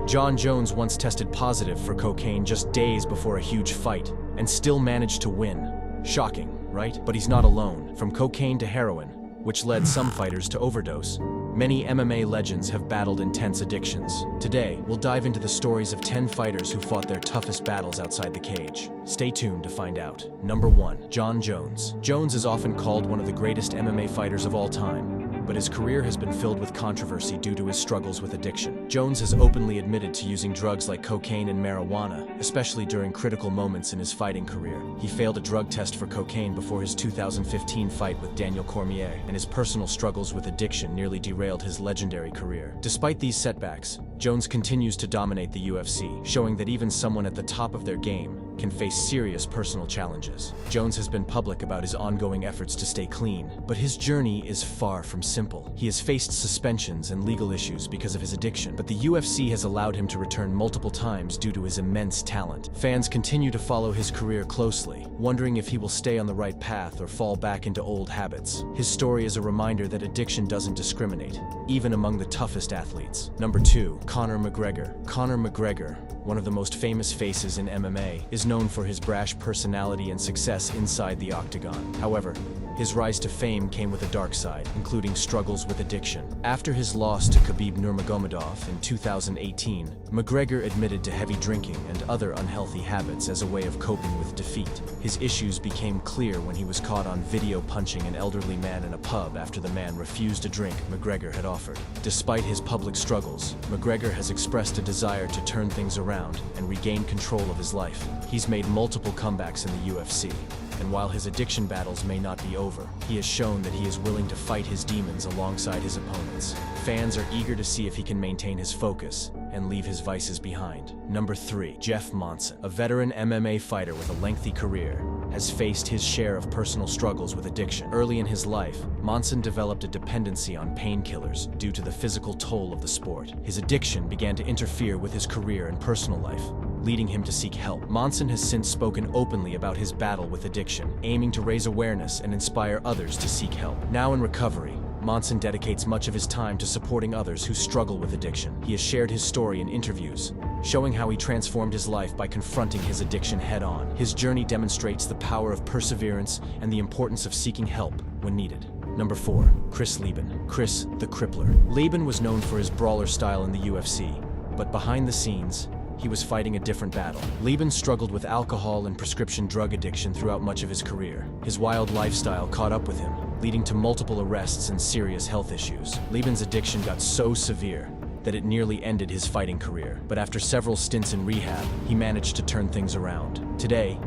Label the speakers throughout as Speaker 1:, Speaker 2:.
Speaker 1: Jon Jones once tested positive for cocaine just days before a huge fight, and still managed to win. Shocking, right? But he's not alone. From cocaine to heroin, which led some fighters to overdose, many MMA legends have battled intense addictions. Today, we'll dive into the stories of 10 fighters who fought their toughest battles outside the cage. Stay tuned to find out. Number 1. Jon Jones. Jones is often called one of the greatest MMA fighters of all time, but his career has been filled with controversy due to his struggles with addiction. Jones has openly admitted to using drugs like cocaine and marijuana, especially during critical moments in his fighting career. He failed a drug test for cocaine before his 2015 fight with Daniel Cormier, and his personal struggles with addiction nearly derailed his legendary career. Despite these setbacks, Jones continues to dominate the UFC, showing that even someone at the top of their game can face serious personal challenges. Jones has been public about his ongoing efforts to stay clean, but his journey is far from simple. He has faced suspensions and legal issues because of his addiction, but the UFC has allowed him to return multiple times due to his immense talent. Fans continue to follow his career closely, wondering if he will stay on the right path or fall back into old habits. His story is a reminder that addiction doesn't discriminate, even among the toughest athletes. Number 2. Conor McGregor. Conor McGregor, one of the most famous faces in MMA, is known for his brash personality and success inside the octagon. However, his rise to fame came with a dark side, including struggles with addiction. After his loss to Khabib Nurmagomedov in 2018, McGregor admitted to heavy drinking and other unhealthy habits as a way of coping with defeat. His issues became clear when he was caught on video punching an elderly man in a pub after the man refused a drink McGregor had offered. Despite his public struggles, McGregor has expressed a desire to turn things around and regain control of his life. He's made multiple comebacks in the UFC, and while his addiction battles may not be over, he has shown that he is willing to fight his demons alongside his opponents. Fans are eager to see if he can maintain his focus and leave his vices behind. Number 3. Jeff Monson. A veteran MMA fighter with a lengthy career, has faced his share of personal struggles with addiction. Early in his life, Monson developed a dependency on painkillers due to the physical toll of the sport. His addiction began to interfere with his career and personal life, leading him to seek help. Monson has since spoken openly about his battle with addiction, aiming to raise awareness and inspire others to seek help. Now in recovery, Monson dedicates much of his time to supporting others who struggle with addiction. He has shared his story in interviews, showing how he transformed his life by confronting his addiction head-on. His journey demonstrates the power of perseverance and the importance of seeking help when needed. Number 4. Chris Leben. Chris the Crippler. Leben was known for his brawler style in the UFC, but behind the scenes, he was fighting a different battle. Leben struggled with alcohol and prescription drug addiction throughout much of his career. His wild lifestyle caught up with him, leading to multiple arrests and serious health issues. Leben's addiction got so severe that it nearly ended his fighting career. But after several stints in rehab, he managed to turn things around. Today,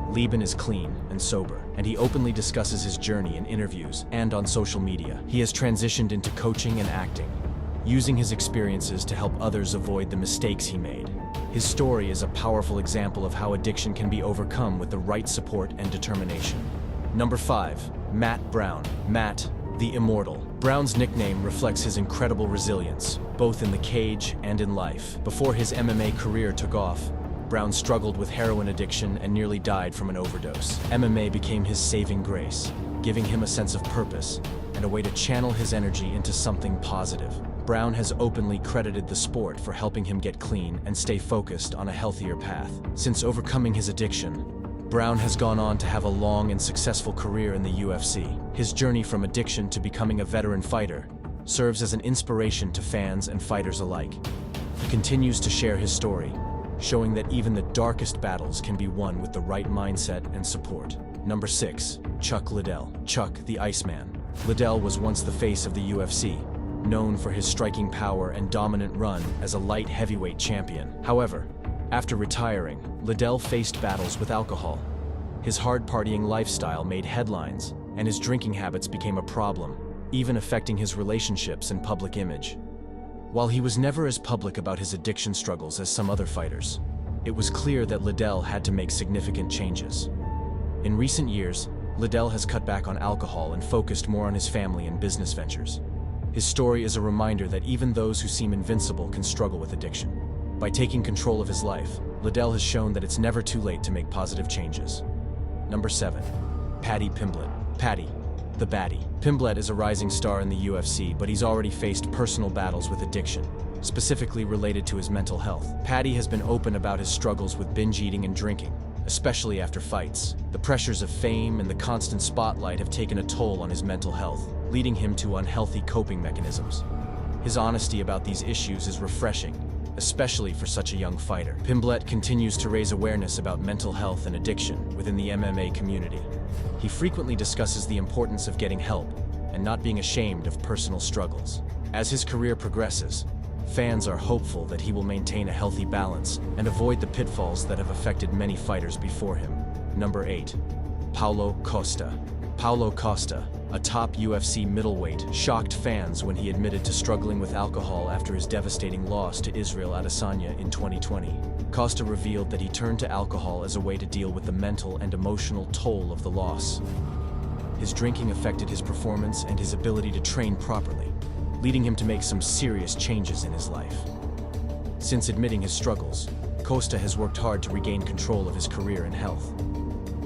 Speaker 1: Leben is clean and sober, and he openly discusses his journey in interviews and on social media. He has transitioned into coaching and acting, using his experiences to help others avoid the mistakes he made. His story is a powerful example of how addiction can be overcome with the right support and determination. Number 5. Matt Brown. Matt, the Immortal. Brown's nickname reflects his incredible resilience, both in the cage and in life. Before his MMA career took off, Brown struggled with heroin addiction and nearly died from an overdose. MMA became his saving grace, giving him a sense of purpose and a way to channel his energy into something positive. Brown has openly credited the sport for helping him get clean and stay focused on a healthier path. Since overcoming his addiction, Brown has gone on to have a long and successful career in the UFC. His journey from addiction to becoming a veteran fighter serves as an inspiration to fans and fighters alike. He continues to share his story, showing that even the darkest battles can be won with the right mindset and support. Number 6. Chuck Liddell. Chuck the Iceman. Liddell was once the face of the UFC, known for his striking power and dominant run as a light heavyweight champion. However, after retiring, Liddell faced battles with alcohol. His hard-partying lifestyle made headlines, and his drinking habits became a problem, even affecting his relationships and public image. While he was never as public about his addiction struggles as some other fighters, it was clear that Liddell had to make significant changes. In recent years, Liddell has cut back on alcohol and focused more on his family and business ventures. His story is a reminder that even those who seem invincible can struggle with addiction. By taking control of his life, Liddell has shown that it's never too late to make positive changes. Number 7. Paddy Pimblett. Paddy, the Baddie. Pimblett is a rising star in the UFC, but he's already faced personal battles with addiction, specifically related to his mental health. Paddy has been open about his struggles with binge eating and drinking, especially after fights. The pressures of fame and the constant spotlight have taken a toll on his mental health, leading him to unhealthy coping mechanisms. His honesty about these issues is refreshing, especially for such a young fighter. Pimblett continues to raise awareness about mental health and addiction within the MMA community. He frequently discusses the importance of getting help and not being ashamed of personal struggles. As his career progresses, fans are hopeful that he will maintain a healthy balance and avoid the pitfalls that have affected many fighters before him. Number 8. Paulo Costa. Paulo Costa, a top UFC middleweight, shocked fans when he admitted to struggling with alcohol after his devastating loss to Israel Adesanya in 2020. Costa revealed that he turned to alcohol as a way to deal with the mental and emotional toll of the loss. His drinking affected his performance and his ability to train properly, leading him to make some serious changes in his life. Since admitting his struggles, Costa has worked hard to regain control of his career and health.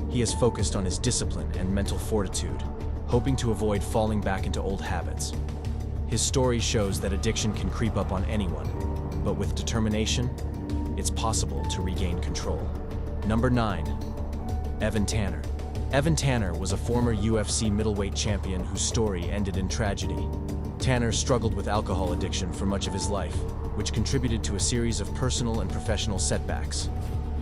Speaker 1: He has focused on his discipline and mental fortitude, hoping to avoid falling back into old habits. His story shows that addiction can creep up on anyone, but with determination, it's possible to regain control. Number 9. Evan Tanner. Evan Tanner was a former UFC middleweight champion whose story ended in tragedy. Tanner struggled with alcohol addiction for much of his life, which contributed to a series of personal and professional setbacks.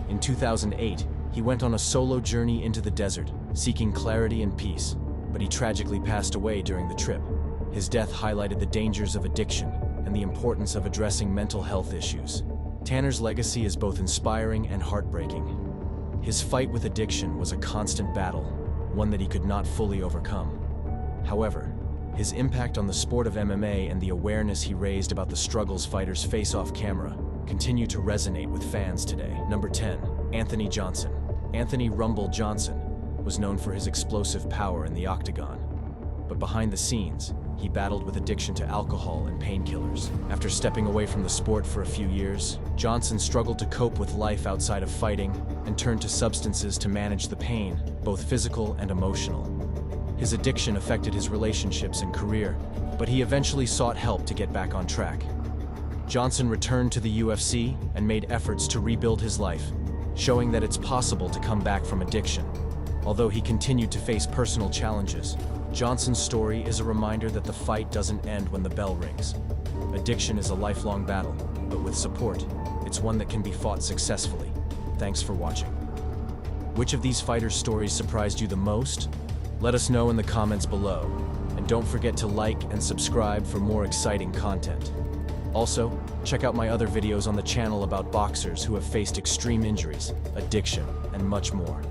Speaker 1: In 2008, he went on a solo journey into the desert, seeking clarity and peace, but he tragically passed away during the trip. His death highlighted the dangers of addiction and the importance of addressing mental health issues. Tanner's legacy is both inspiring and heartbreaking. His fight with addiction was a constant battle, one that he could not fully overcome. However, his impact on the sport of MMA and the awareness he raised about the struggles fighters face off camera continue to resonate with fans today. Number 10. Anthony Johnson. Anthony "Rumble" Johnson was known for his explosive power in the octagon, but behind the scenes, he battled with addiction to alcohol and painkillers. After stepping away from the sport for a few years, Johnson struggled to cope with life outside of fighting and turned to substances to manage the pain, both physical and emotional. His addiction affected his relationships and career, but he eventually sought help to get back on track. Johnson returned to the UFC and made efforts to rebuild his life, showing that it's possible to come back from addiction. Although he continued to face personal challenges, Johnson's story is a reminder that the fight doesn't end when the bell rings. Addiction is a lifelong battle, but with support, it's one that can be fought successfully. Thanks for watching. Which of these fighters' stories surprised you the most? Let us know in the comments below, and don't forget to like and subscribe for more exciting content. Also, check out my other videos on the channel about boxers who have faced extreme injuries, addiction, and much more.